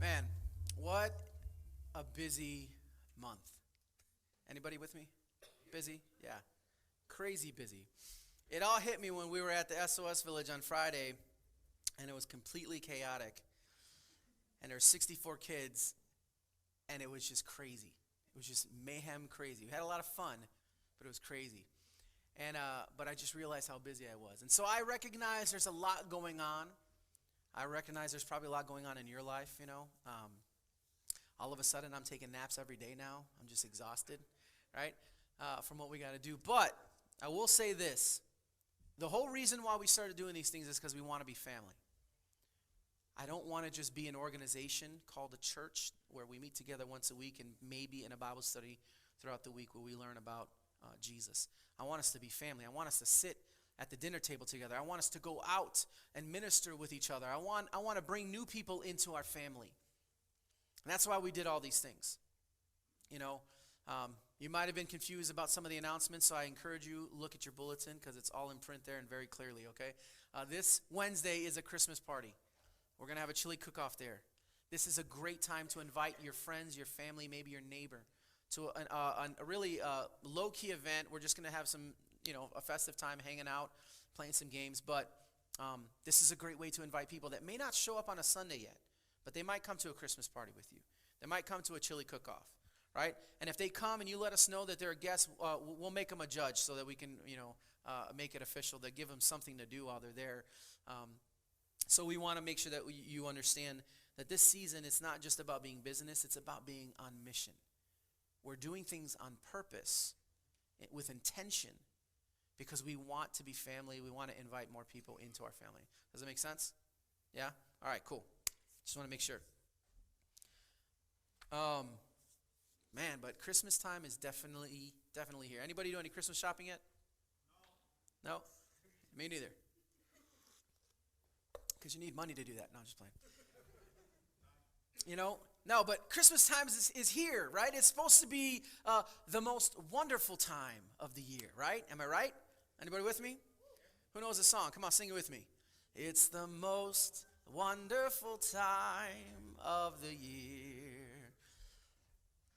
Man, what a busy month. Anybody with me? Busy? Yeah. Crazy busy. It all hit me when we were at the SOS Village on Friday, and it was completely chaotic. And there were 64 kids, and it was just crazy. It was just mayhem crazy. We had a lot of fun, but it was crazy. And but I just realized how busy I was. And so I recognize there's a lot going on. I recognize there's probably a lot going on in your life, you know. All of a sudden, I'm taking naps every day now. I'm just exhausted, right, from what we got to do. But I will say this. The whole reason why we started doing these things is because we want to be family. I don't want to just be an organization called a church where we meet together once a week and maybe in a Bible study throughout the week where we learn about Jesus. I want us to be family. I want us to sit at the dinner table together. I want us to go out and minister with each other. I want to bring new people into our family. And that's why we did all these things. You know, you might have been confused about some of the announcements, so I encourage you, look at your bulletin because it's all in print there and very clearly, okay? This Wednesday is a Christmas party. We're going to have a chili cook-off there. This is a great time to invite your friends, your family, maybe your neighbor to a really low-key event. We're just going to have some, a festive time hanging out, playing some games. But this is a great way to invite people that may not show up on a Sunday yet, but they might come to a Christmas party with you. They might come to a chili cook-off, right? And if they come and you let us know that they're a guest, we'll make them a judge so that we can, make it official, to give them something to do while they're there. So we want to make sure that you understand that this season, it's not just about being business, it's about being on mission. We're doing things on purpose, with intention, because we want to be family. We want to invite more people into our family. Does that make sense? Yeah? All right, cool. Just want to make sure. Man, but Christmas time is definitely here. Anybody do any Christmas shopping yet? No? Me neither. Because you need money to do that. No, I'm just playing. No, but Christmas time is here, right? It's supposed to be the most wonderful time of the year, right? Am I right? Anybody with me? Who knows the song? Come on, sing it with me. It's the most wonderful time of the year,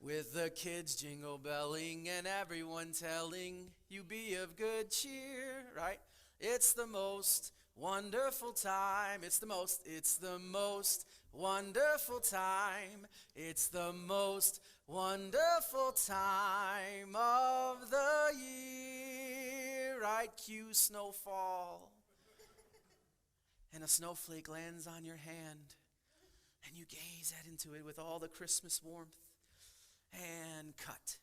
with the kids jingle belling and everyone telling you be of good cheer, right? It's the most wonderful time. It's the most wonderful time. It's the most wonderful time of the year, right? Cue snowfall. And a snowflake lands on your hand, and you gaze into it with all the Christmas warmth, and cut.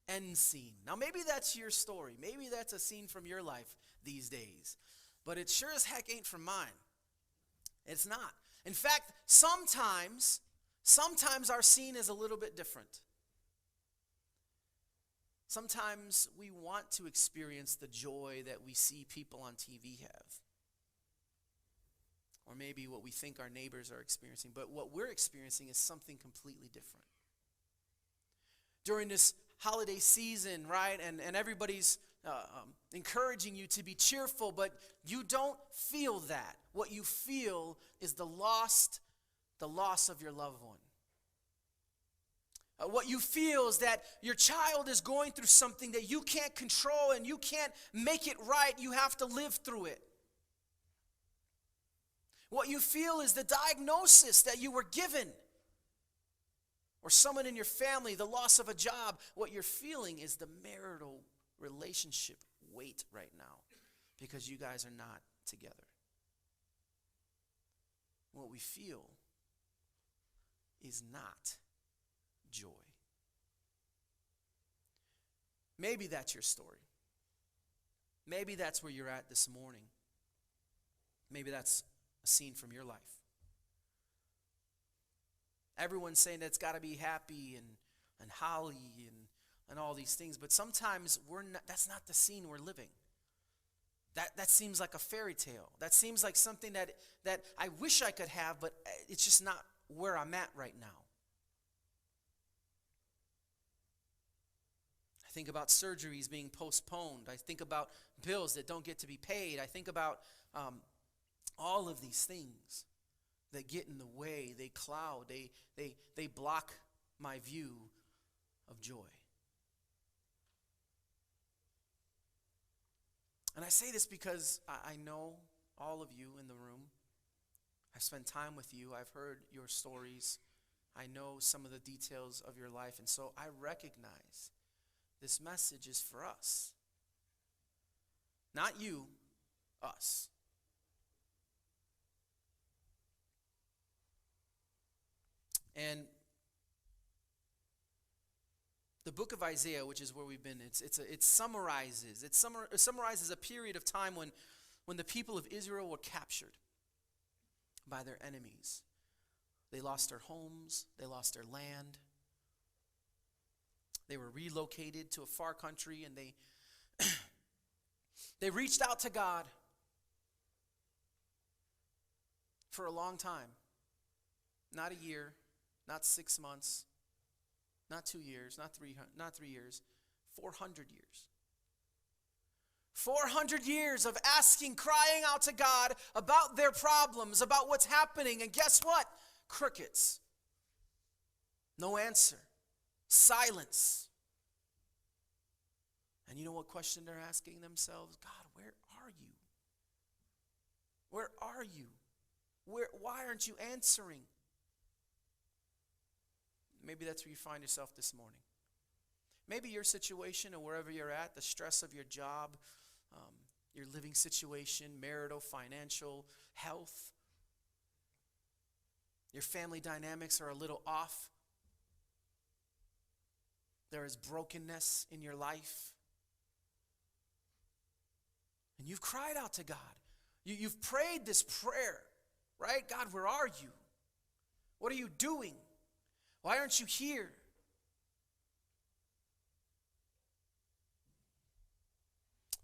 End scene. Now maybe that's your story. Maybe that's a scene from your life these days. But it sure as heck ain't from mine. It's not. In fact, sometimes our scene is a little bit different. Sometimes we want to experience the joy that we see people on TV have. Or maybe what we think our neighbors are experiencing. But what we're experiencing is something completely different. During this holiday season, right, and everybody's encouraging you to be cheerful, but you don't feel that. What you feel is the loss of your loved one. What you feel is that your child is going through something that you can't control and you can't make it right. You have to live through it. What you feel is the diagnosis that you were given, or someone in your family, the loss of a job, what you're feeling is the marital relationship weight right now because you guys are not together. What we feel is not joy. Maybe that's your story. Maybe that's where you're at this morning. Maybe that's a scene from your life. Everyone's saying that it's got to be happy and holly and all these things, but sometimes that's not the scene we're living. That seems like a fairy tale. That seems like something that I wish I could have, but it's just not where I'm at right now. I think about surgeries being postponed. I think about bills that don't get to be paid. I think about all of these things that get in the way. They cloud. They block my view of joy. And I say this because I know all of you in the room. I've spent time with you. I've heard your stories. I know some of the details of your life. And so I recognize this message is for us. Not you, us. And the book of Isaiah, which is where we've been, it summarizes a period of time when the people of Israel were captured by their enemies. They lost their homes, they lost their land. They were relocated to a far country, and they reached out to God for a long time. Not a year, not 6 months, not 2 years, not 3 years, 400 years. 400 years of asking, crying out to God about their problems, about what's happening. And guess what? Crickets. No answer. Silence. And you know what question they're asking themselves? God, where are you? Where are you? Why aren't you answering? Maybe that's where you find yourself this morning. Maybe your situation or wherever you're at, the stress of your job, your living situation, marital, financial, health, your family dynamics are a little off. There is brokenness in your life. And you've cried out to God. You've prayed this prayer, right? God, where are you? What are you doing? Why aren't you here?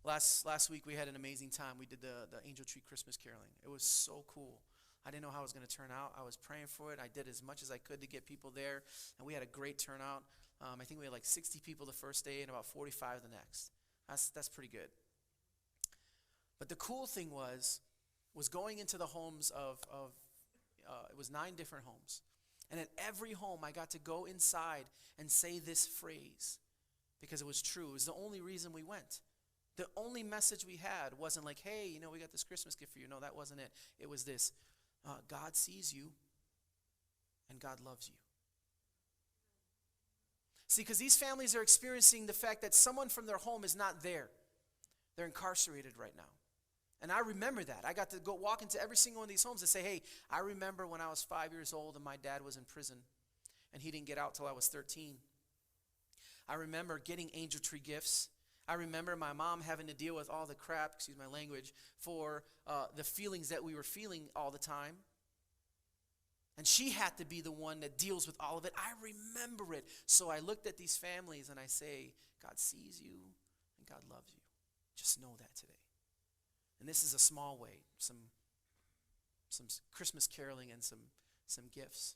Last week we had an amazing time. We did the Angel Tree Christmas caroling. It was so cool. I didn't know how it was going to turn out. I was praying for it. I did as much as I could to get people there, and we had a great turnout. I think we had like 60 people the first day and about 45 the next. That's pretty good. But the cool thing was going into the homes of it was 9 different homes. And at every home, I got to go inside and say this phrase because it was true. It was the only reason we went. The only message we had wasn't like, hey, we got this Christmas gift for you. No, that wasn't it. It was this, God sees you and God loves you. See, because these families are experiencing the fact that someone from their home is not there. They're incarcerated right now. And I remember that. I got to go walk into every single one of these homes and say, hey, I remember when I was 5 years old and my dad was in prison and he didn't get out till I was 13. I remember getting Angel Tree gifts. I remember my mom having to deal with all the crap, excuse my language, for the feelings that we were feeling all the time. And she had to be the one that deals with all of it. I remember it. So I looked at these families and I say, God sees you and God loves you. Just know that today. And this is a small way, some Christmas caroling and some gifts.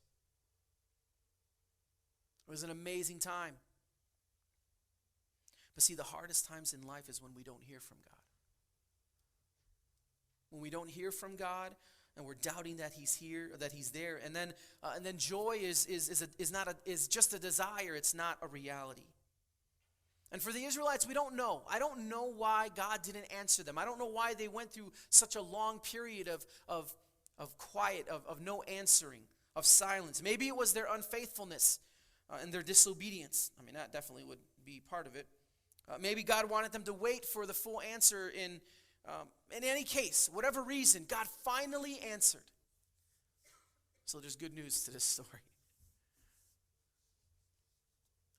It was an amazing time. But see, the hardest times in life is when we don't hear from God. When we don't hear from God and we're doubting that He's here, or that He's there, and then joy is just a desire. It's not a reality. And for the Israelites, we don't know. I don't know why God didn't answer them. I don't know why they went through such a long period of quiet, of no answering, of silence. Maybe it was their unfaithfulness. and their disobedience. I mean, that definitely would be part of it. Maybe God wanted them to wait for the full answer in any case, whatever reason, God finally answered. So there's good news to this story.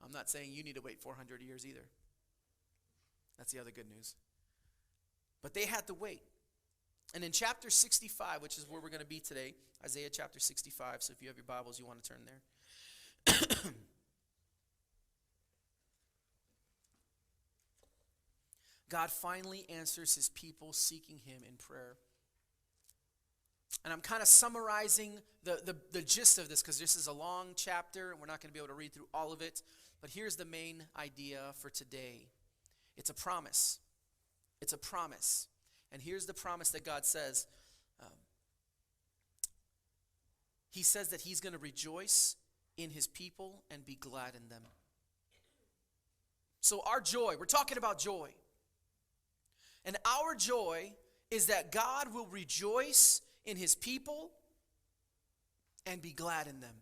I'm not saying you need to wait 400 years either. That's the other good news. But they had to wait. And in chapter 65, which is where we're going to be today, Isaiah chapter 65, so if you have your Bibles, you want to turn there. God finally answers his people seeking him in prayer. And I'm kind of summarizing the gist of this because this is a long chapter and we're not going to be able to read through all of it. But here's the main idea for today. It's a promise. It's a promise. And here's the promise that God says. He says that he's going to rejoice in his people and be glad in them. So our joy, we're talking about joy. And our joy is that God will rejoice in his people and be glad in them.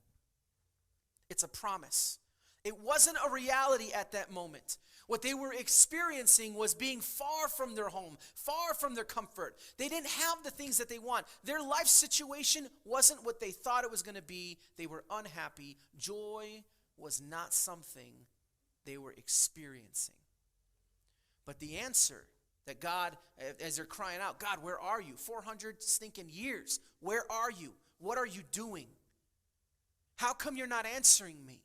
It's a promise. It wasn't a reality at that moment. What they were experiencing was being far from their home, far from their comfort. They didn't have the things that they want. Their life situation wasn't what they thought it was going to be. They were unhappy. Joy was not something they were experiencing. But the answer that God, as they're crying out, God, where are you? 400 stinking years. Where are you? What are you doing? How come you're not answering me?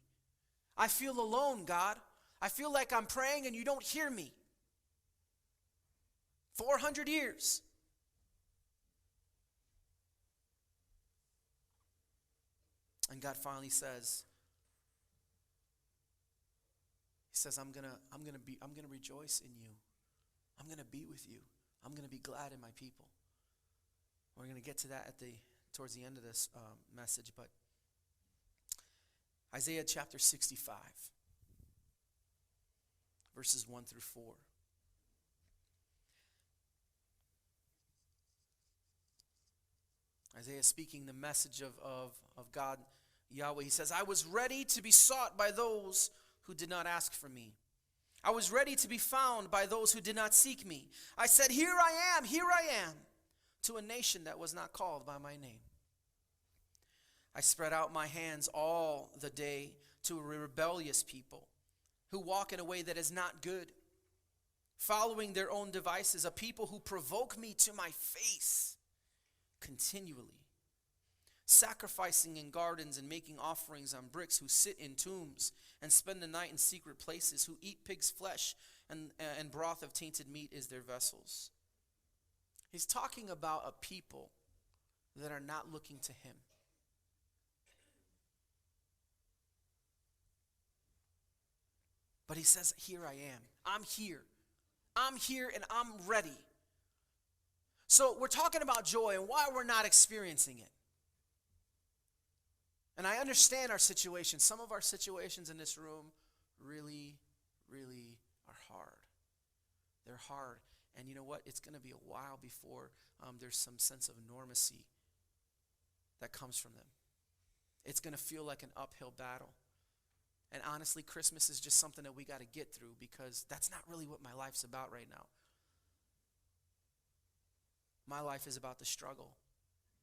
I feel alone, God. I feel like I'm praying and you don't hear me. 400 years. And God finally says, he says, I'm gonna rejoice in you. I'm going to be with you. I'm going to be glad in my people. We're going to get to that towards the end of this message. But Isaiah chapter 65, verses 1 through 4. Isaiah speaking the message of God, Yahweh. He says, I was ready to be sought by those who did not ask for me. I was ready to be found by those who did not seek me. I said, here I am, to a nation that was not called by my name. I spread out my hands all the day to a rebellious people who walk in a way that is not good, following their own devices, a people who provoke me to my face continually, sacrificing in gardens and making offerings on bricks, who sit in tombs and spend the night in secret places, who eat pig's flesh and broth of tainted meat is their vessels. He's talking about a people that are not looking to him. But he says, here I am. I'm here. I'm here and I'm ready. So we're talking about joy and why we're not experiencing it. And I understand our situation. Some of our situations in this room really, really are hard. They're hard. And you know what? It's going to be a while before there's some sense of normacy that comes from them. It's going to feel like an uphill battle. And honestly, Christmas is just something that we got to get through because that's not really what my life's about right now. My life is about the struggle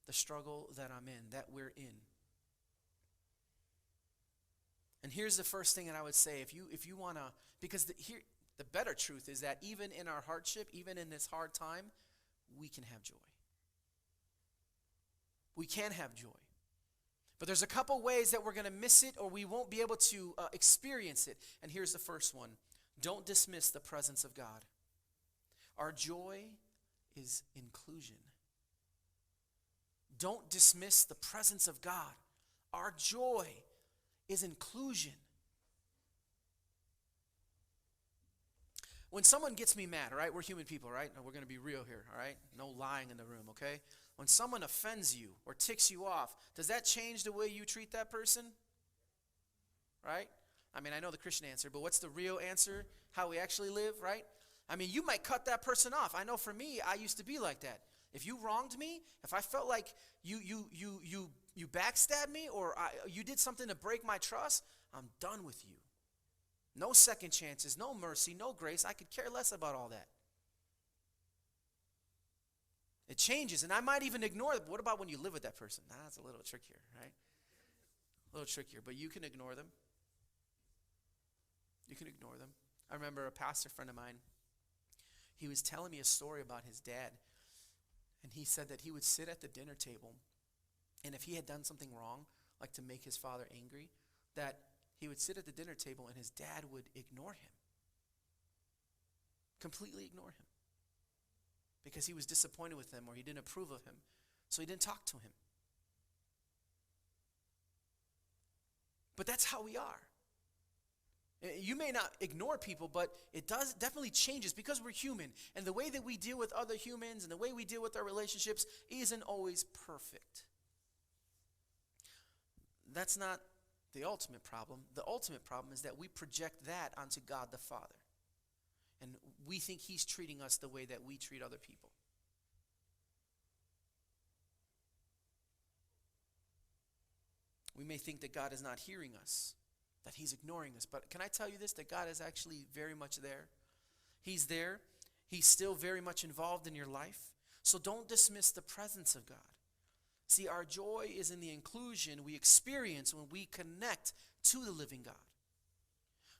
that I'm in, that we're in. And here's the first thing that I would say, if you want to, because the better truth is that even in our hardship, even in this hard time, we can have joy. We can have joy. But there's a couple ways that we're going to miss it or we won't be able to experience it. And here's the first one. Don't dismiss the presence of God. Our joy is inclusion. Don't dismiss the presence of God. Our joy is inclusion. When someone gets me mad, all right, we're human people, right? We're going to be real here, all right? No lying in the room, okay? When someone offends you or ticks you off, does that change the way you treat that person? Right? I mean, I know the Christian answer, but what's the real answer? How we actually live, right? I mean, you might cut that person off. I know for me, I used to be like that. If you wronged me, if I felt like you backstabbed me or you did something to break my trust, I'm done with you. No second chances, no mercy, no grace. I could care less about all that. It changes, and I might even ignore it. But what about when you live with that person? That's a little trickier, right? A little trickier, but you can ignore them. You can ignore them. I remember a pastor friend of mine, he was telling me a story about his dad, and he said that he would sit at the dinner table, and if he had done something wrong, like to make his father angry, that he would sit at the dinner table and his dad would ignore him. Completely ignore him. Because he was disappointed with him or he didn't approve of him. So he didn't talk to him. But that's how we are. You may not ignore people, but it definitely changes because we're human. And the way that we deal with other humans and the way we deal with our relationships isn't always perfect. That's not the ultimate problem. The ultimate problem is that we project that onto God the Father. And we think he's treating us the way that we treat other people. We may think that God is not hearing us, that he's ignoring us. But can I tell you this, that God is actually very much there. He's there. He's still very much involved in your life. So don't dismiss the presence of God. See, our joy is in the inclusion we experience when we connect to the living God.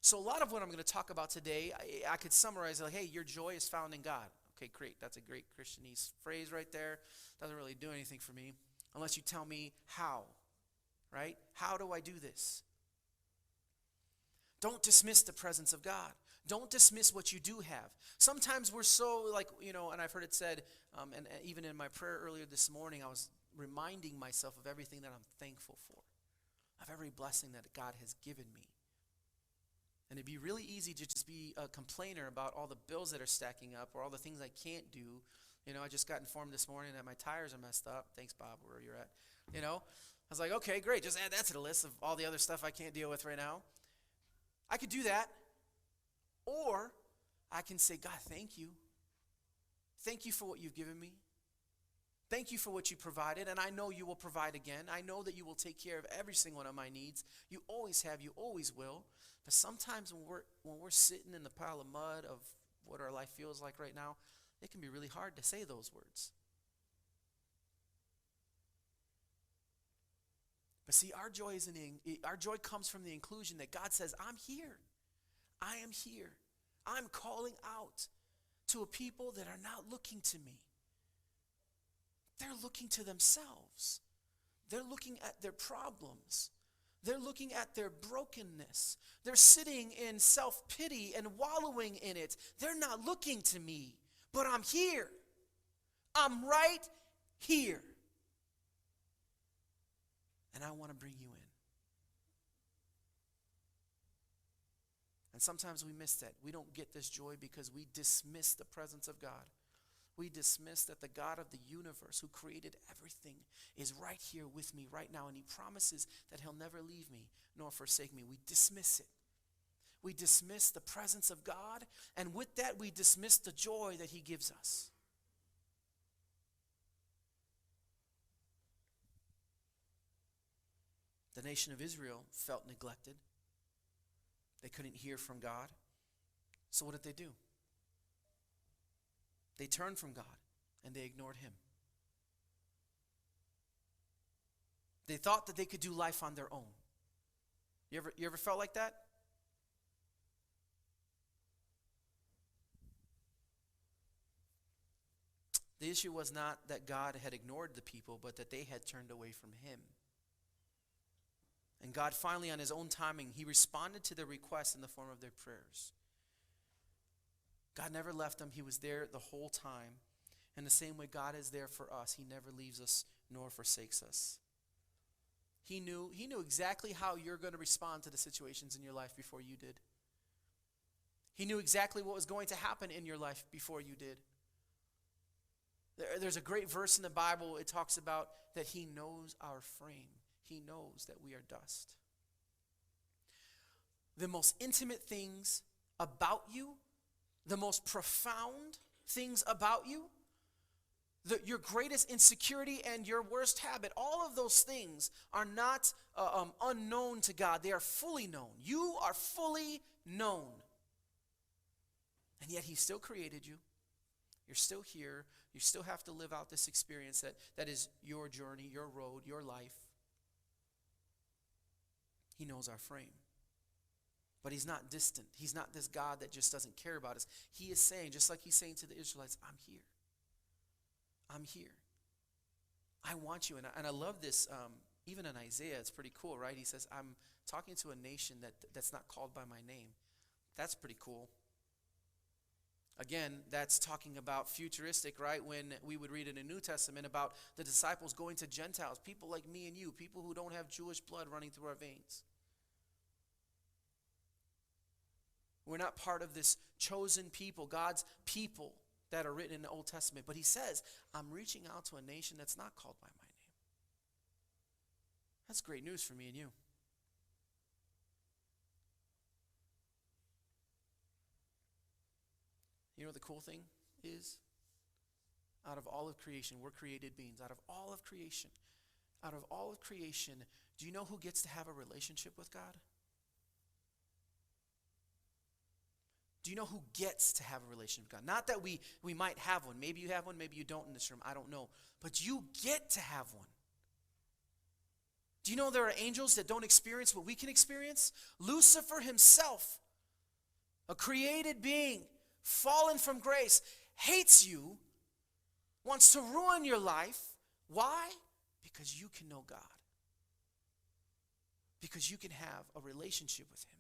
So a lot of what I'm going to talk about today, I could summarize like, hey, your joy is found in God. Okay, great. That's a great Christianese phrase right there. Doesn't really do anything for me unless you tell me how, right? How do I do this? Don't dismiss the presence of God. Don't dismiss what you do have. Sometimes we're so like, and I've heard it said, and even in my prayer earlier this morning, I was reminding myself of everything that I'm thankful for, of every blessing that God has given me. And it'd be really easy to just be a complainer about all the bills that are stacking up or all the things I can't do. I just got informed this morning that my tires are messed up. Thanks, Bob, where you're at. I was like, okay, great. Just add that to the list of all the other stuff I can't deal with right now. I could do that. Or I can say, God, thank you. Thank you for what you've given me. Thank you for what you provided, and I know you will provide again. I know that you will take care of every single one of my needs. You always have, you always will. But sometimes when we're sitting in the pile of mud of what our life feels like right now, it can be really hard to say those words. But see, our joy comes from the inclusion that God says, I'm here. I am here. I'm calling out to a people that are not looking to me. They're looking to themselves. They're looking at their problems. They're looking at their brokenness. They're sitting in self-pity and wallowing in it. They're not looking to me, but I'm here. I'm right here. And I want to bring you in. And sometimes we miss that. We don't get this joy because we dismiss the presence of God. We dismiss that the God of the universe who created everything is right here with me right now. And he promises that he'll never leave me nor forsake me. We dismiss it. We dismiss the presence of God. And with that, we dismiss the joy that he gives us. The nation of Israel felt neglected. They couldn't hear from God. So what did they do? They turned from God and they ignored him. They thought that they could do life on their own. You ever felt like that? The issue was not that God had ignored the people, but that they had turned away from him. And God finally, on his own timing, he responded to their requests in the form of their prayers. God never left them. He was there the whole time. In the same way God is there for us. He never leaves us nor forsakes us. He knew exactly how you're going to respond to the situations in your life before you did. He knew exactly what was going to happen in your life before you did. There's a great verse in the Bible. It talks about that he knows our frame. He knows that we are dust. The most intimate things about you, the most profound things about you, your greatest insecurity and your worst habit, all of those things are not unknown to God. They are fully known. You are fully known. And yet he still created you. You're still here. You still have to live out this experience that is your journey, your road, your life. He knows our frame. But he's not distant. He's not this God that just doesn't care about us. He is saying, just like he's saying to the Israelites, I'm here. I'm here. I want you. And I love this. Even in Isaiah, it's pretty cool, right? He says, I'm talking to a nation that's not called by my name. That's pretty cool. Again, that's talking about futuristic, right? When we would read in the New Testament about the disciples going to Gentiles, people like me and you, people who don't have Jewish blood running through our veins. We're not part of this chosen people, God's people that are written in the Old Testament. But he says, I'm reaching out to a nation that's not called by my name. That's great news for me and you. You know what the cool thing is? Out of all of creation, we're created beings. Out of all of creation, do you know who gets to have a relationship with God? Do you know who gets to have a relationship with God? Not that we might have one. Maybe you have one, maybe you don't in this room. I don't know. But you get to have one. Do you know there are angels that don't experience what we can experience? Lucifer himself, a created being, fallen from grace, hates you, wants to ruin your life. Why? Because you can know God. Because you can have a relationship with him.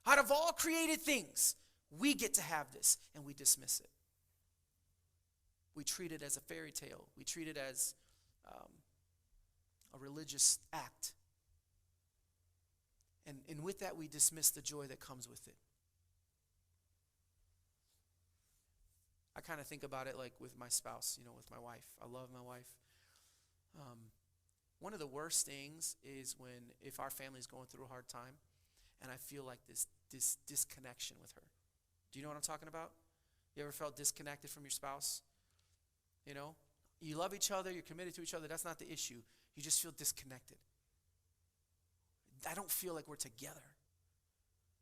Out of all created things, we get to have this, and we dismiss it. We treat it as a fairy tale. We treat it as a religious act. And with that, we dismiss the joy that comes with it. I kind of think about it like with my spouse, with my wife. I love my wife. One of the worst things is if our family's going through a hard time, and I feel like this disconnection with her. Do you know what I'm talking about? You ever felt disconnected from your spouse? You love each other, you're committed to each other. That's not the issue. You just feel disconnected. I don't feel like we're together.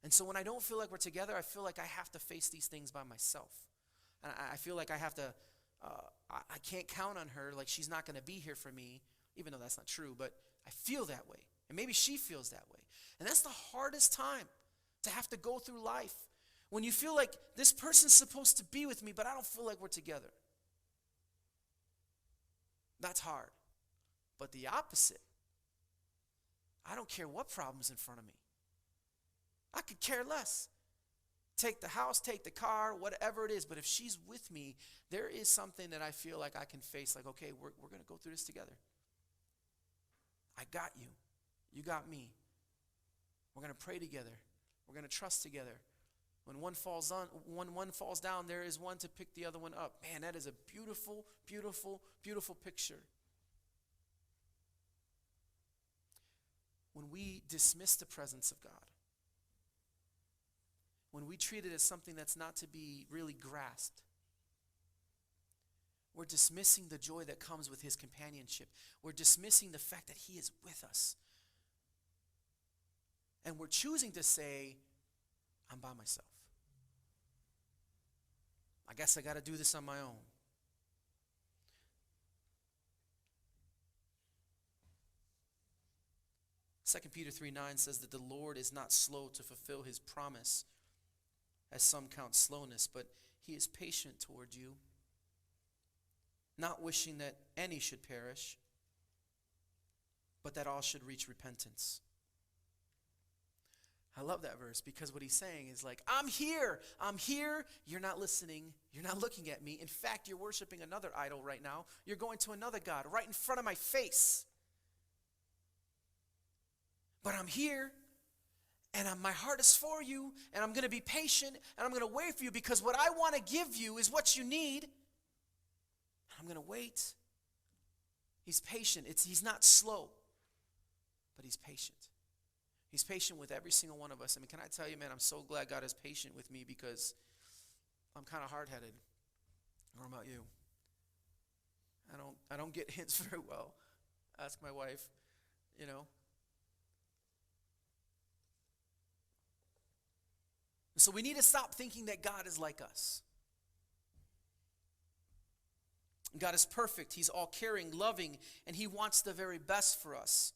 And so when I don't feel like we're together, I feel like I have to face these things by myself. And I feel like I have to, I can't count on her, like she's not going to be here for me, even though that's not true, but I feel that way. And maybe she feels that way. And that's the hardest time to have to go through life. When you feel like this person's supposed to be with me, but I don't feel like we're together. That's hard. But the opposite, I don't care what problem's in front of me. I could care less. Take the house, take the car, whatever it is. But if she's with me, there is something that I feel like I can face. Like, okay, we're going to go through this together. I got you. You got me. We're going to pray together. We're going to trust together. When one falls down, there is one to pick the other one up. Man, that is a beautiful, beautiful, beautiful picture. When we dismiss the presence of God, when we treat it as something that's not to be really grasped, we're dismissing the joy that comes with his companionship. We're dismissing the fact that he is with us. And we're choosing to say, I'm by myself. I guess I got to do this on my own. Second Peter 3:9 says that the Lord is not slow to fulfill his promise, as some count slowness, but he is patient toward you, not wishing that any should perish, but that all should reach repentance. I love that verse because what he's saying is like, I'm here, you're not listening, you're not looking at me. In fact, you're worshiping another idol right now. You're going to another God right in front of my face. But I'm here, and my heart is for you, and I'm going to be patient, and I'm going to wait for you because what I want to give you is what you need. I'm going to wait. He's patient. He's not slow, but he's patient. He's patient with every single one of us. I mean, can I tell you, man, I'm so glad God is patient with me because I'm kind of hard-headed. What about you? I don't get hints very well. Ask my wife, you know. So we need to stop thinking that God is like us. God is perfect. He's all-caring, loving, and he wants the very best for us.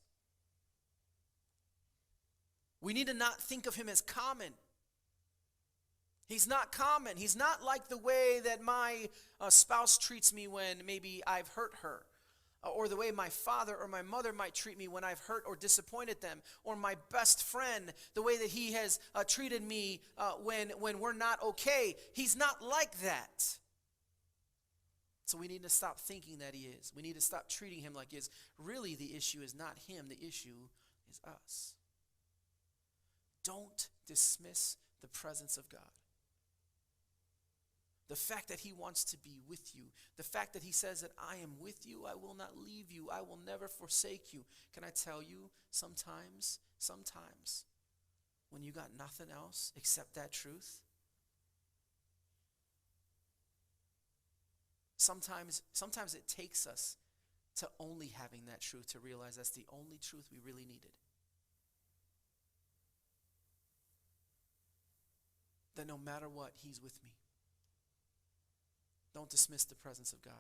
We need to not think of him as common. He's not common. He's not like the way that my spouse treats me when maybe I've hurt her, or the way my father or my mother might treat me when I've hurt or disappointed them, or my best friend, the way that he has treated me when we're not okay. He's not like that. So we need to stop thinking that he is. We need to stop treating him like he is. Really, the issue is not him. The issue is us. Don't dismiss the presence of God. The fact that he wants to be with you. The fact that he says that I am with you. I will not leave you. I will never forsake you. Can I tell you, sometimes, when you got nothing else except that truth, sometimes it takes us to only having that truth to realize that's the only truth we really needed. That no matter what, he's with me. Don't dismiss the presence of God.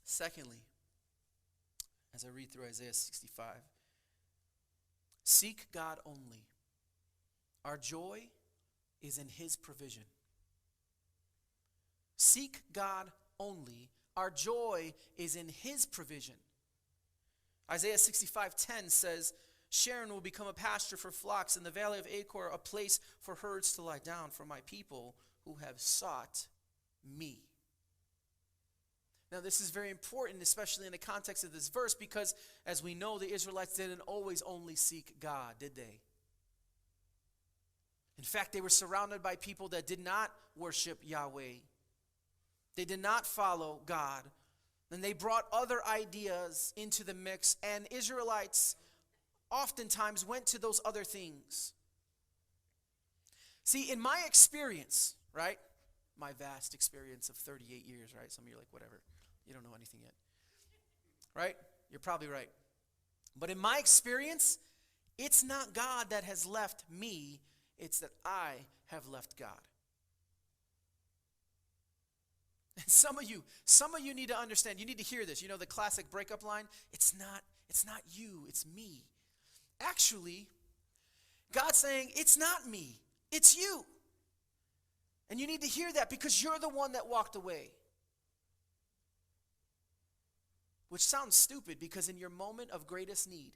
Secondly, as I read through Isaiah 65, seek God only. Our joy is in his provision. Seek God only. Our joy is in his provision. Isaiah 65:10 says, Sharon will become a pasture for flocks, and the valley of Achor a place for herds to lie down, for my people who have sought me. Now this is very important, especially in the context of this verse, because as we know, the Israelites didn't always only seek God, did they? In fact, they were surrounded by people that did not worship Yahweh. They did not follow God. And they brought other ideas into the mix, and Israelites oftentimes went to those other things. See, in my experience, right? My vast experience of 38 years, right? Some of you are like, whatever. You don't know anything yet. Right? You're probably right. But in my experience, it's not God that has left me. It's that I have left God. And some of you need to understand. You need to hear this. You know the classic breakup line? It's not you, it's me. Actually, God's saying, it's not me, it's you. And you need to hear that because you're the one that walked away. Which sounds stupid because in your moment of greatest need,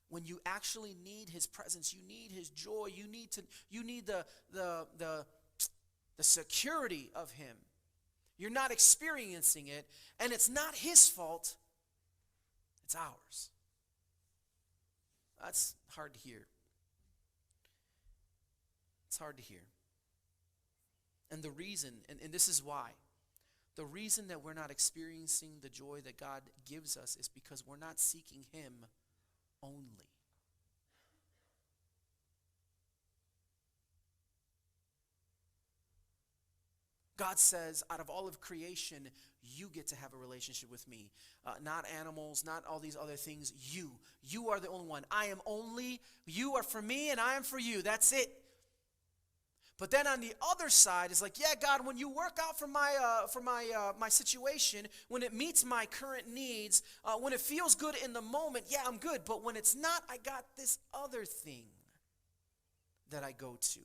when you actually need his presence, you need his joy, you need the security of him. You're not experiencing it, and it's not his fault, it's ours. That's hard to hear. It's hard to hear. And the reason, and this is why, the reason that we're not experiencing the joy that God gives us is because we're not seeking him only. God says, out of all of creation, you get to have a relationship with me. Not animals, not all these other things. You are the only one. You are for me and I am for you. That's it. But then on the other side, it's like, yeah, God, when you work out for my situation, when it meets my current needs, when it feels good in the moment, yeah, I'm good. But when it's not, I got this other thing that I go to.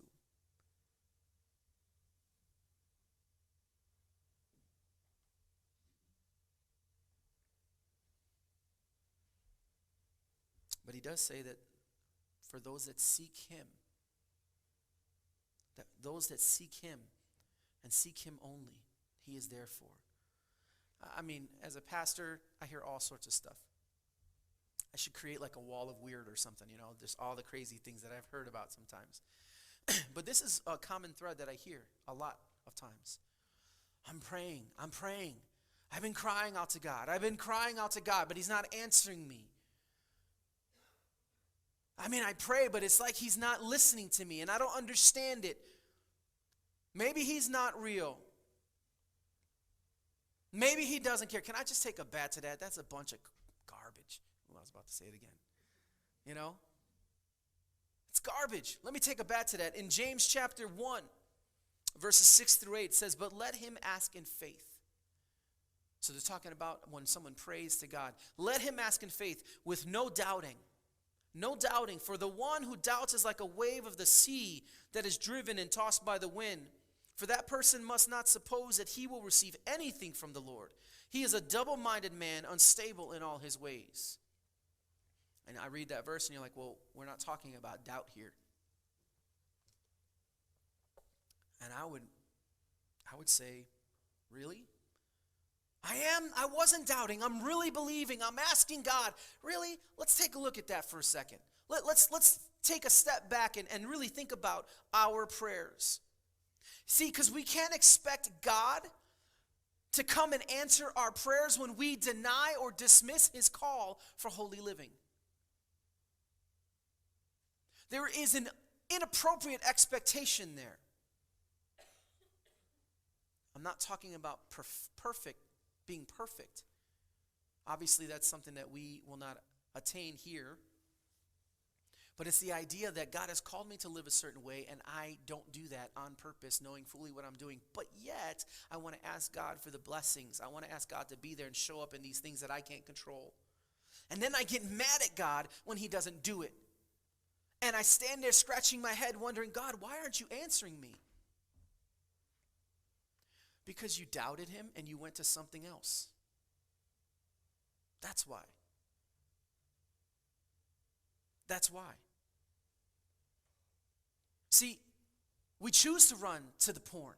But he does say that for those that seek him, that those that seek him and seek him only, he is there for. I mean, as a pastor, I hear all sorts of stuff. I should create like a wall of weird or something, just all the crazy things that I've heard about sometimes. But this is a common thread that I hear a lot of times. I'm praying. I've been crying out to God, but he's not answering me. I mean, I pray, but it's like he's not listening to me, and I don't understand it. Maybe he's not real. Maybe he doesn't care. Can I just take a bat to that? That's a bunch of garbage. Well, I was about to say it again. You know? It's garbage. Let me take a bat to that. In James chapter 1, verses 6 through 8, it says, but let him ask in faith. So they're talking about when someone prays to God. Let him ask in faith with no doubting. No doubting. For the one who doubts is like a wave of the sea that is driven and tossed by the wind. For that person must not suppose that he will receive anything from the Lord. He is a double-minded man, unstable in all his ways. And I read that verse and you're like, well, we're not talking about doubt here. And I would say, really? I wasn't doubting. I'm really believing. I'm asking God. Really? Let's take a look at that for a second. Let's take a step back and really think about our prayers. See, because we can't expect God to come and answer our prayers when we deny or dismiss his call for holy living. There is an inappropriate expectation there. I'm not talking about being perfect. Obviously, that's something that we will not attain here. But it's the idea that God has called me to live a certain way, and I don't do that on purpose, knowing fully what I'm doing. But yet, I want to ask God for the blessings. I want to ask God to be there and show up in these things that I can't control. And then I get mad at God when he doesn't do it. And I stand there scratching my head wondering, God, why aren't you answering me? Because you doubted him and you went to something else. That's why. That's why. See, we choose to run to the porn.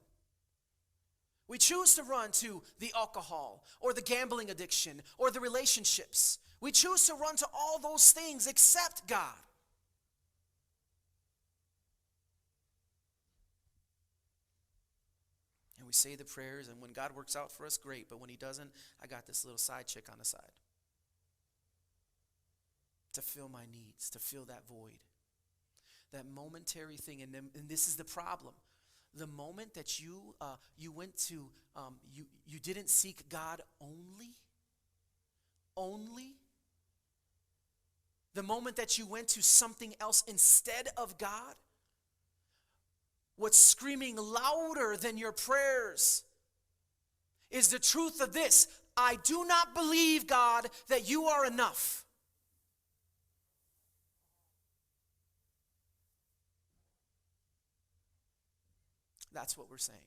We choose to run to the alcohol or the gambling addiction or the relationships. We choose to run to all those things except God. And we say the prayers, and when God works out for us, great. But when he doesn't, I got this little side chick on the side to fill my needs, to fill that void. That momentary thing, and this is the problem. The moment that you went to, you didn't seek God only. The moment that you went to something else instead of God, what's screaming louder than your prayers is the truth of this. I do not believe, God, that you are enough. That's what we're saying.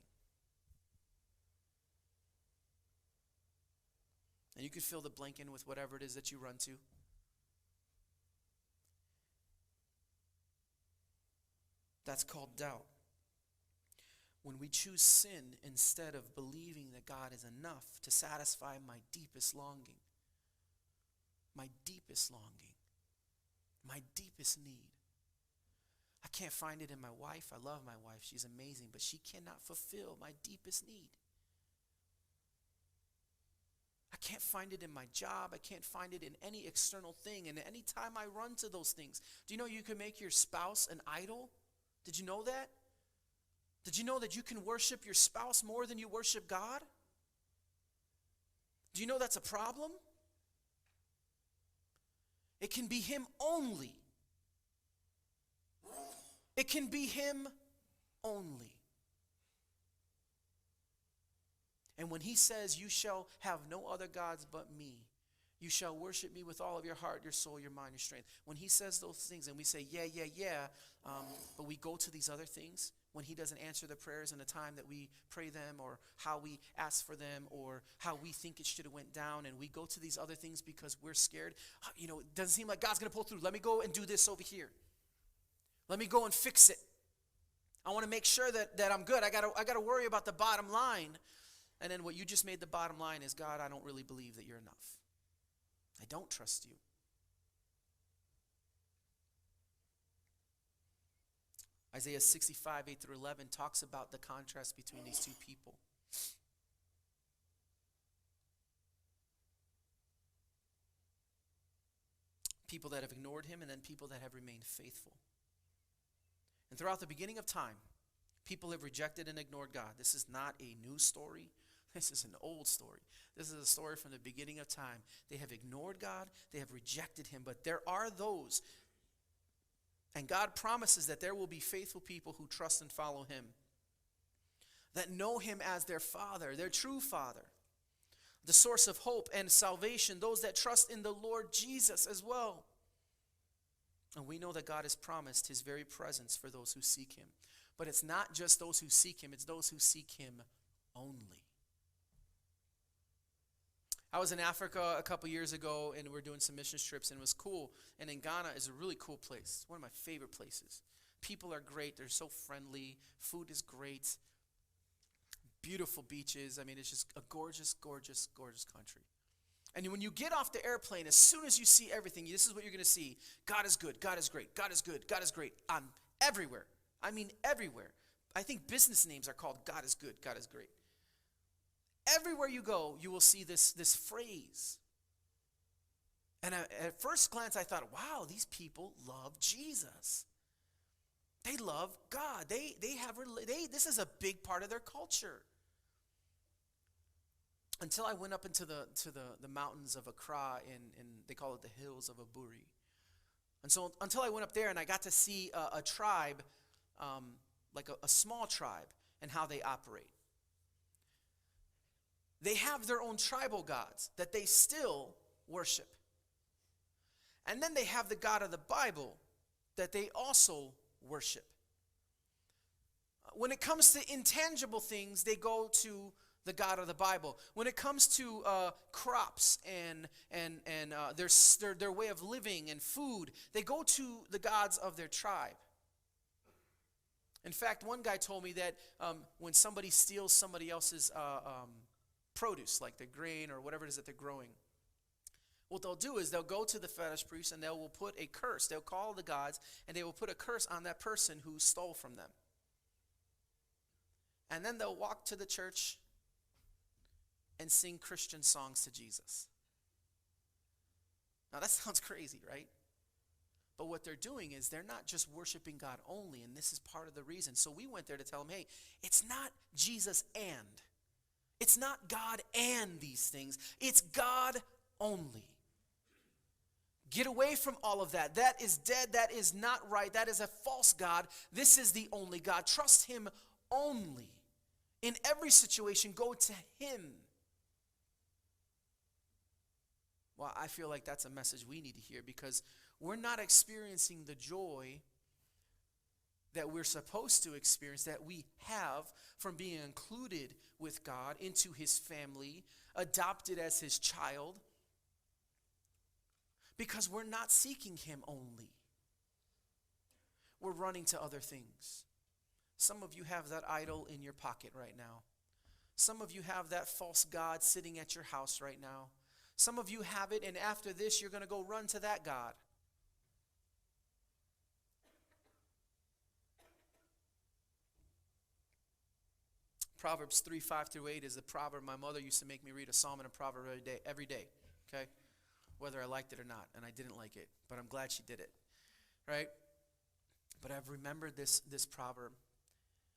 And you could fill the blank in with whatever it is that you run to. That's called doubt. When we choose sin instead of believing that God is enough to satisfy my deepest longing, my deepest need. I can't find it in my wife. I love my wife. She's amazing, but she cannot fulfill my deepest need. I can't find it in my job. I can't find it in any external thing. And any time I run to those things, do you know you can make your spouse an idol? Did you know that? Did you know that you can worship your spouse more than you worship God? Do you know that's a problem? It can be him only. It can be him only. And when he says, you shall have no other gods but me, you shall worship me with all of your heart, your soul, your mind, your strength. When he says those things and we say, yeah, but we go to these other things, when he doesn't answer the prayers in the time that we pray them or how we ask for them or how we think it should have went down, and we go to these other things because we're scared. It doesn't seem like God's going to pull through. Let me go and do this over here. Let me go and fix it. I want to make sure that I'm good. I got to worry about the bottom line. And then what you just made the bottom line is, God, I don't really believe that you're enough. I don't trust you. Isaiah 65, 8 through 11 talks about the contrast between these two people. people that have ignored him, and then people that have remained faithful. And throughout the beginning of time, people have rejected and ignored God. This is not a new story. This is an old story. This is a story from the beginning of time. They have ignored God. They have rejected him. But there are those, and God promises that there will be faithful people who trust and follow him, that know him as their Father, their true Father, the source of hope and salvation, those that trust in the Lord Jesus as well. And we know that God has promised his very presence for those who seek him. But it's not just those who seek him, it's those who seek him only. I was in Africa a couple years ago, and we were doing some mission trips, and it was cool. And in Ghana is a really cool place. It's one of my favorite places. People are great. They're so friendly. Food is great. Beautiful beaches. I mean, it's just a gorgeous, gorgeous, gorgeous country. And when you get off the airplane, as soon as you see everything, this is what you're going to see. God is good. God is great. God is good. God is great. Everywhere. I mean, everywhere. I think business names are called God is good. God is great. Everywhere you go, you will see this phrase. And at first glance, I thought, wow, these people love Jesus. They love God. This is a big part of their culture. Until I went up into the mountains of Accra, and they call it the hills of Aburi. And so until I went up there and I got to see a tribe, like a small tribe, and how they operate. They have their own tribal gods that they still worship. And then they have the God of the Bible that they also worship. When it comes to intangible things, they go to the God of the Bible. When it comes to crops and their way of living and food, they go to the gods of their tribe. In fact, one guy told me that when somebody steals somebody else's produce, like the grain or whatever it is that they're growing, what they'll do is they'll go to the fetish priest and they will put a curse. They'll call the gods and they will put a curse on that person who stole from them. And then they'll walk to the church and sing Christian songs to Jesus. Now that sounds crazy, right? But what they're doing is they're not just worshiping God only, and this is part of the reason. So we went there to tell them, hey, it's not Jesus and. It's not God and these things. It's God only. Get away from all of that. That is dead. That is not right. That is a false God. This is the only God. Trust him only. In every situation, go to him. Well, I feel like that's a message we need to hear, because we're not experiencing the joy that we're supposed to experience, that we have from being included with God into his family, adopted as his child, because we're not seeking him only. We're running to other things. Some of you have that idol in your pocket right now. Some of you have that false god sitting at your house right now. Some of you have it, and after this, you're going to go run to that God. Proverbs 3:5-8 is a proverb. My mother used to make me read a psalm and a proverb every day, okay? Whether I liked it or not, and I didn't like it, but I'm glad she did it, right? But I've remembered this proverb.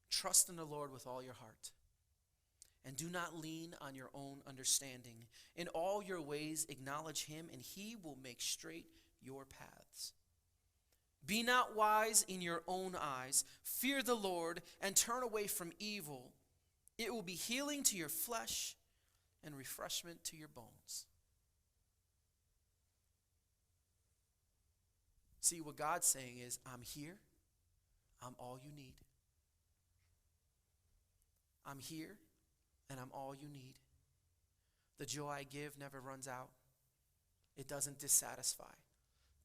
Trust in the Lord with all your heart, and do not lean on your own understanding. In all your ways acknowledge him, and he will make straight your paths. Be not wise in your own eyes. Fear the Lord and turn away from evil. It will be healing to your flesh and refreshment to your bones. See, what God's saying is, I'm here. I'm all you need. I'm here, and I'm all you need. The joy I give never runs out. It doesn't dissatisfy.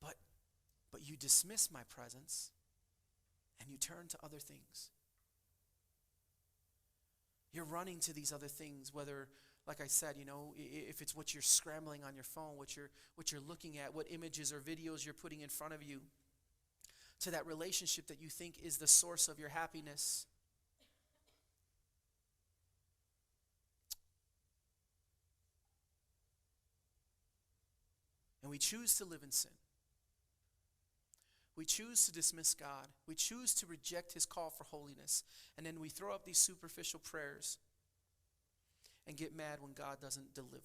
But you dismiss my presence, and you turn to other things. You're running to these other things, whether, like I said, if it's what you're scrambling on your phone, what you're looking at, what images or videos you're putting in front of you, to that relationship that you think is the source of your happiness. And we choose to live in sin. We choose to dismiss God. We choose to reject his call for holiness. And then we throw up these superficial prayers and get mad when God doesn't deliver.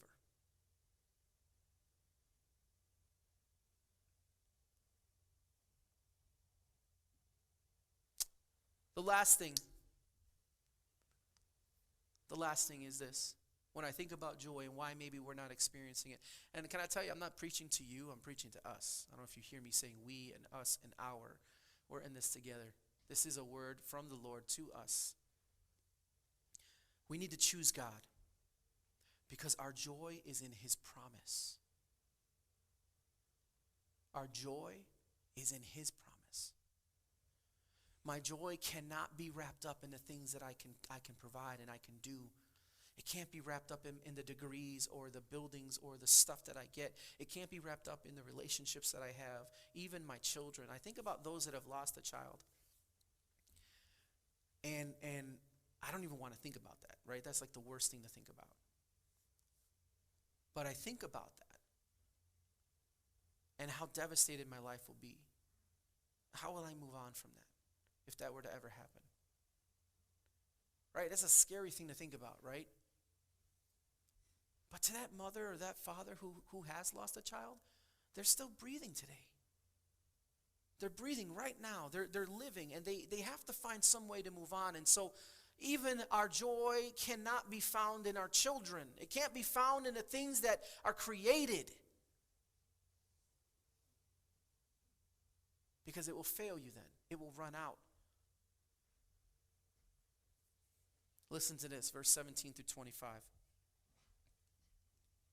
The last thing is this. When I think about joy and why maybe we're not experiencing it. And can I tell you, I'm not preaching to you, I'm preaching to us. I don't know if you hear me saying we and us and our. We're in this together. This is a word from the Lord to us. We need to choose God because our joy is in his promise. Our joy is in his promise. My joy cannot be wrapped up in the things that I can provide and I can do. It can't be wrapped up in the degrees or the buildings or the stuff that I get. It can't be wrapped up in the relationships that I have, even my children. I think about those that have lost a child. And I don't even want to think about that, right? That's like the worst thing to think about. But I think about that and how devastated my life will be. How will I move on from that if that were to ever happen? Right? That's a scary thing to think about, right? But to that mother or that father who has lost a child, they're still breathing today. They're breathing right now. They're living, and they have to find some way to move on. And so even our joy cannot be found in our children. It can't be found in the things that are created. Because it will fail you then. It will run out. Listen to this, verse 17 through 25.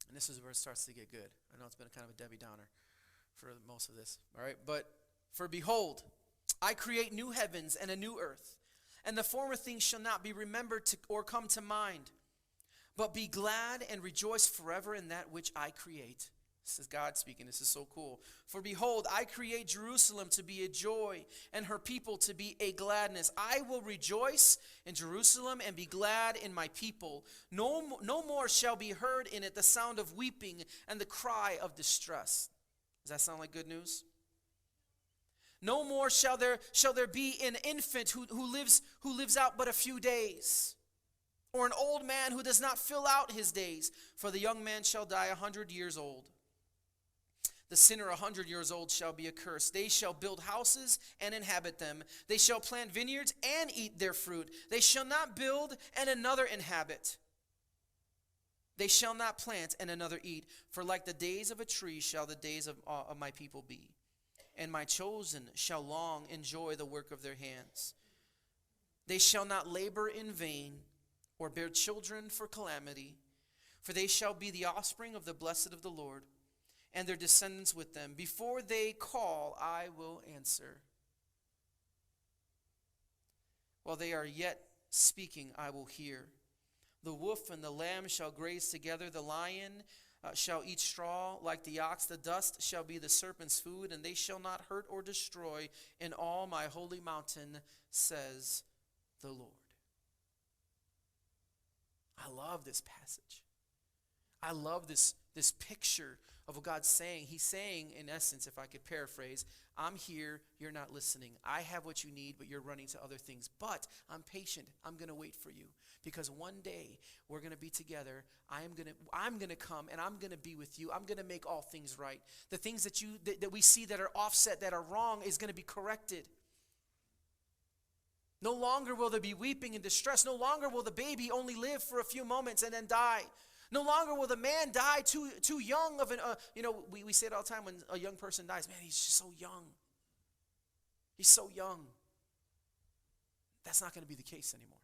And this is where it starts to get good. I know it's been kind of a Debbie Downer for most of this. All right, but for behold, I create new heavens and a new earth, and the former things shall not be remembered or come to mind. But be glad and rejoice forever in that which I create. This is God speaking. This is so cool. For behold, I create Jerusalem to be a joy and her people to be a gladness. I will rejoice in Jerusalem and be glad in my people. No more shall be heard in it the sound of weeping and the cry of distress. Does that sound like good news? No more shall there be an infant who lives out but a few days, or an old man who does not fill out his days. For the young man shall die 100 years old. The sinner 100 years old shall be accursed. They shall build houses and inhabit them. They shall plant vineyards and eat their fruit. They shall not build and another inhabit. They shall not plant and another eat. For like the days of a tree shall the days of my people be. And my chosen shall long enjoy the work of their hands. They shall not labor in vain or bear children for calamity. For they shall be the offspring of the blessed of the Lord, and their descendants with them. Before they call, I will answer. While they are yet speaking, I will hear. The wolf and the lamb shall graze together. The lion shall eat straw like the ox. The dust shall be the serpent's food, and they shall not hurt or destroy in all my holy mountain, says the Lord. I love this passage. I love this picture of what God's saying. He's saying, in essence, if I could paraphrase, I'm here, you're not listening. I have what you need, but you're running to other things. But I'm patient. I'm going to wait for you. Because one day we're going to be together. I'm going to come and I'm going to be with you. I'm going to make all things right. The things that we see that are offset, that are wrong, is going to be corrected. No longer will there be weeping and distress. No longer will the baby only live for a few moments and then die. No longer will the man die too young of an, we say it all the time when a young person dies. Man, he's just so young. He's so young. That's not going to be the case anymore.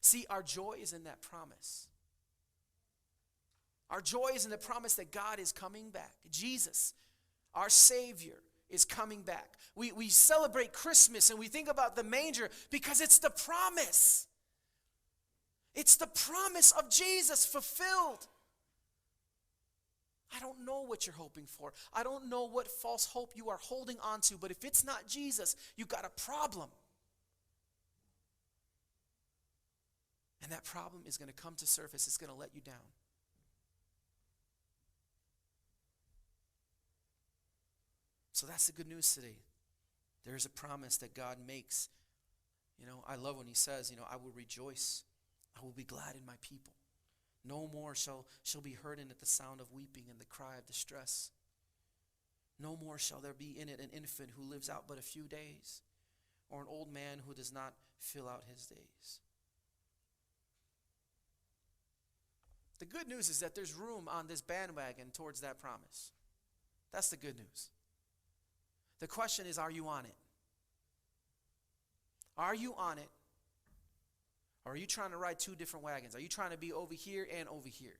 See, our joy is in that promise. Our joy is in the promise that God is coming back. Jesus, our Savior, is coming back. We celebrate Christmas and we think about the manger because it's the promise. It's the promise of Jesus fulfilled. I don't know what you're hoping for. I don't know what false hope you are holding on to, but if it's not Jesus, you've got a problem. And that problem is going to come to surface. It's going to let you down. So that's the good news today. There's a promise that God makes. I love when he says, I will rejoice. I will be glad in my people. No more shall be heard in it the sound of weeping and the cry of distress. No more shall there be in it an infant who lives out but a few days, or an old man who does not fill out his days. The good news is that there's room on this bandwagon towards that promise. That's the good news. The question is, are you on it? Are you on it? Or are you trying to ride two different wagons? Are you trying to be over here and over here?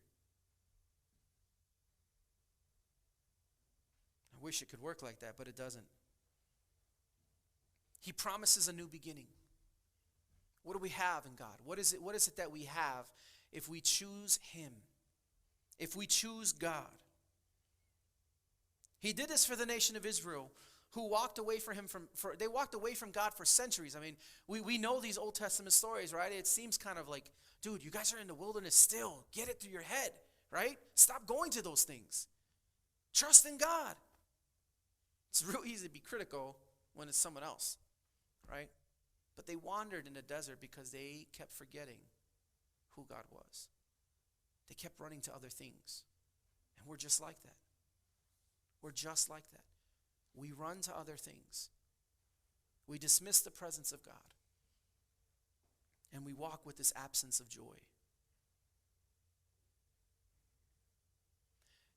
I wish it could work like that, but it doesn't. He promises a new beginning. What do we have in God? What is it that we have if we choose him? If we choose God? He did this for the nation of Israel, who walked away from him they walked away from God for centuries. I mean, we know these Old Testament stories, right? It seems kind of like, dude, you guys are in the wilderness still. Get it through your head, right? Stop going to those things. Trust in God. It's real easy to be critical when it's someone else, right? But they wandered in the desert because they kept forgetting who God was. They kept running to other things. And we're just like that. We're just like that. We run to other things. We dismiss the presence of God. And we walk with this absence of joy.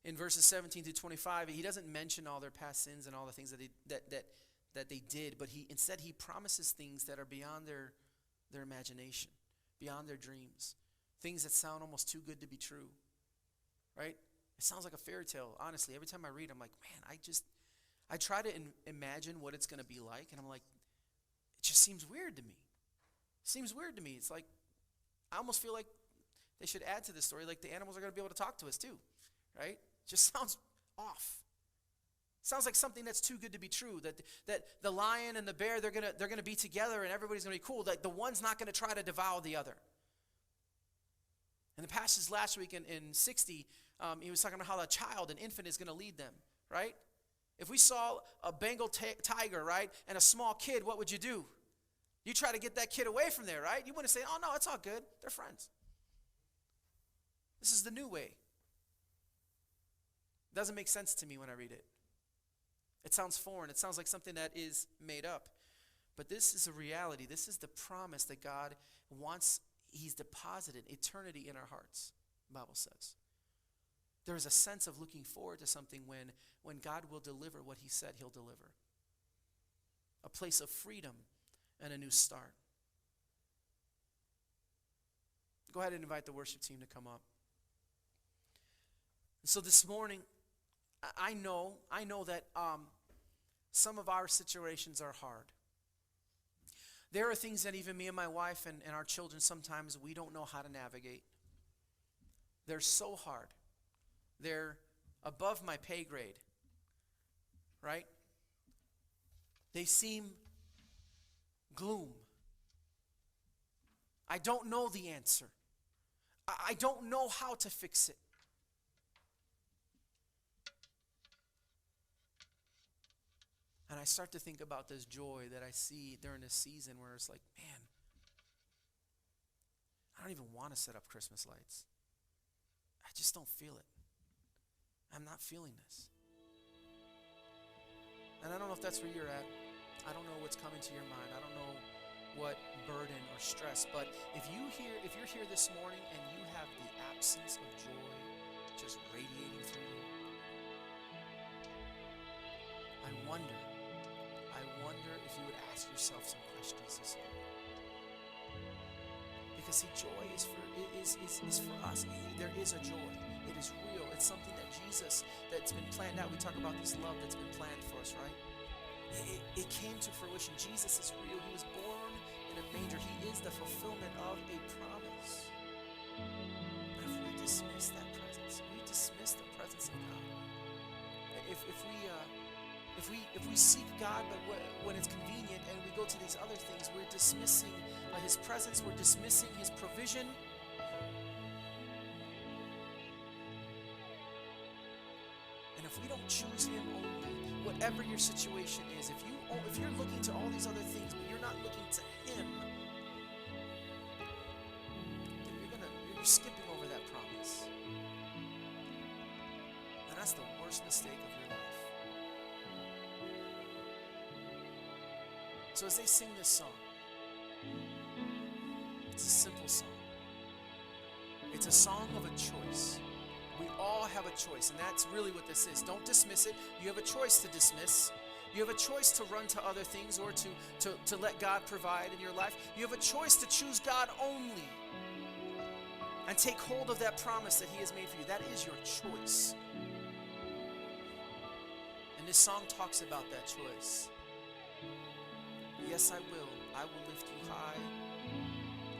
In verses 17 to 25, he doesn't mention all their past sins and all the things that they did, but instead he promises things that are beyond their imagination, beyond their dreams, things that sound almost too good to be true, right? It sounds like a fairy tale, honestly. Every time I read, I'm like, man, I try to imagine what it's going to be like, and I'm like, it just seems weird to me. It seems weird to me. It's like, I almost feel like they should add to this story, like the animals are going to be able to talk to us too, right? Just sounds off. Sounds like something that's too good to be true, that the lion and the bear, they're gonna be together and everybody's going to be cool, that the one's not going to try to devour the other. In the passage last week in 60, he was talking about how a child, an infant, is going to lead them, right? If we saw a Bengal tiger, right, and a small kid, what would you do? You try to get that kid away from there, right? You wouldn't say, oh, no, it's all good. They're friends. This is the new way. It doesn't make sense to me when I read it. It sounds foreign. It sounds like something that is made up. But this is a reality. This is the promise that God wants. He's deposited eternity in our hearts, the Bible says. There is a sense of looking forward to something when God will deliver what he said he'll deliver. A place of freedom and a new start. Go ahead and invite the worship team to come up. So this morning, I know that some of our situations are hard. There are things that even me and my wife and our children, sometimes we don't know how to navigate. They're so hard. They're above my pay grade, right? They seem gloom. I don't know the answer. I don't know how to fix it. And I start to think about this joy that I see during this season where it's like, man, I don't even want to set up Christmas lights. I just don't feel it. I'm not feeling this. And I don't know if that's where you're at. I don't know what's coming to your mind. I don't know what burden or stress. But if you're here this morning and you have the absence of joy just radiating through you, I wonder if you would ask yourself some questions this morning. Because see, joy is for us. There is a joy. It is real. It's something that Jesus, that's been planned out. We talk about this love that's been planned for us, right? It came to fruition. Jesus is real. He was born in a manger. He is the fulfillment of a promise. But if we dismiss that presence, we dismiss the presence of God. If we seek God, but when it's convenient and we go to these other things, we're dismissing his presence, we're dismissing his provision. And if we don't choose him only, whatever your situation is, if you're looking to all these other things, but you're not looking to Him, then you're skipping over that promise. And that's the worst mistake of your life. So as they sing this song, it's a simple song. It's a song of a choice. We all have a choice, and that's really what this is. Don't dismiss it. You have a choice to dismiss. You have a choice to run to other things or to let God provide in your life. You have a choice to choose God only and take hold of that promise that He has made for you. That is your choice. And this song talks about that choice. Yes, I will. I will lift you high.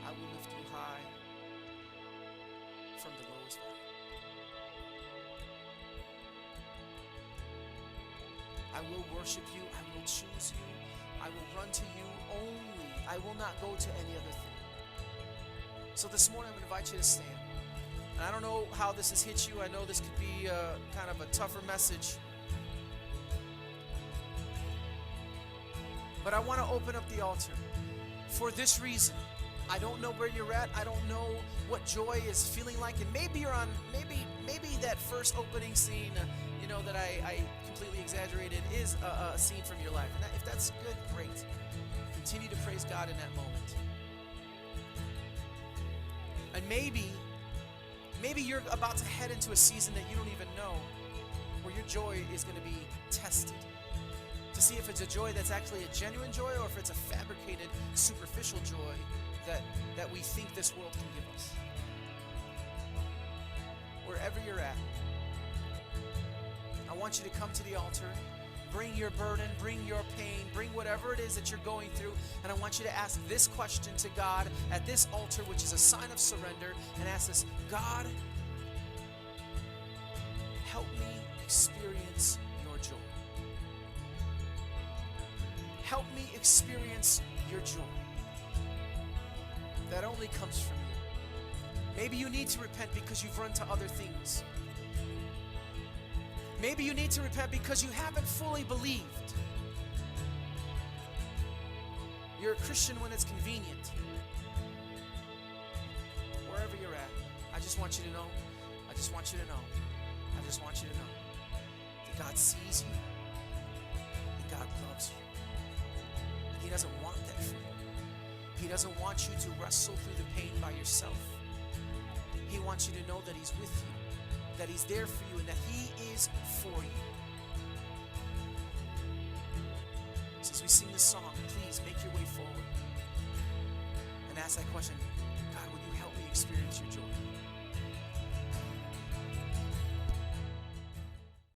I will lift you high from the lowest valley. I will worship you. I will choose you. I will run to you only. I will not go to any other thing. So this morning I'm going to invite you to stand. And I don't know how this has hit you. I know this could be kind of a tougher message. But I want to open up the altar for this reason. I don't know where you're at. I don't know what joy is feeling like. And maybe you're on, maybe that first opening scene, that I completely exaggerated is a scene from your life. And if that's good, great. Continue to praise God in that moment. And maybe you're about to head into a season that you don't even know, where your joy is going to be tested. To see if it's a joy that's actually a genuine joy or if it's a fabricated, superficial joy that we think this world can give us. Wherever you're at, I want you to come to the altar, bring your burden, bring your pain, bring whatever it is that you're going through, and I want you to ask this question to God at this altar, which is a sign of surrender, and ask this: God, help me experience your joy. Help me experience your joy that only comes from you. Maybe you need to repent because you've run to other things. Maybe you need to repent because you haven't fully believed. You're a Christian when it's convenient. Wherever you're at, I just want you to know, I just want you to know that God sees you, and God loves you. He doesn't want that for you. He doesn't want you to wrestle through the pain by yourself. He wants you to know that He's with you, that He's there for you, and that He is for you. So as we sing this song, please make your way forward and ask that question: God, would you help me experience your joy?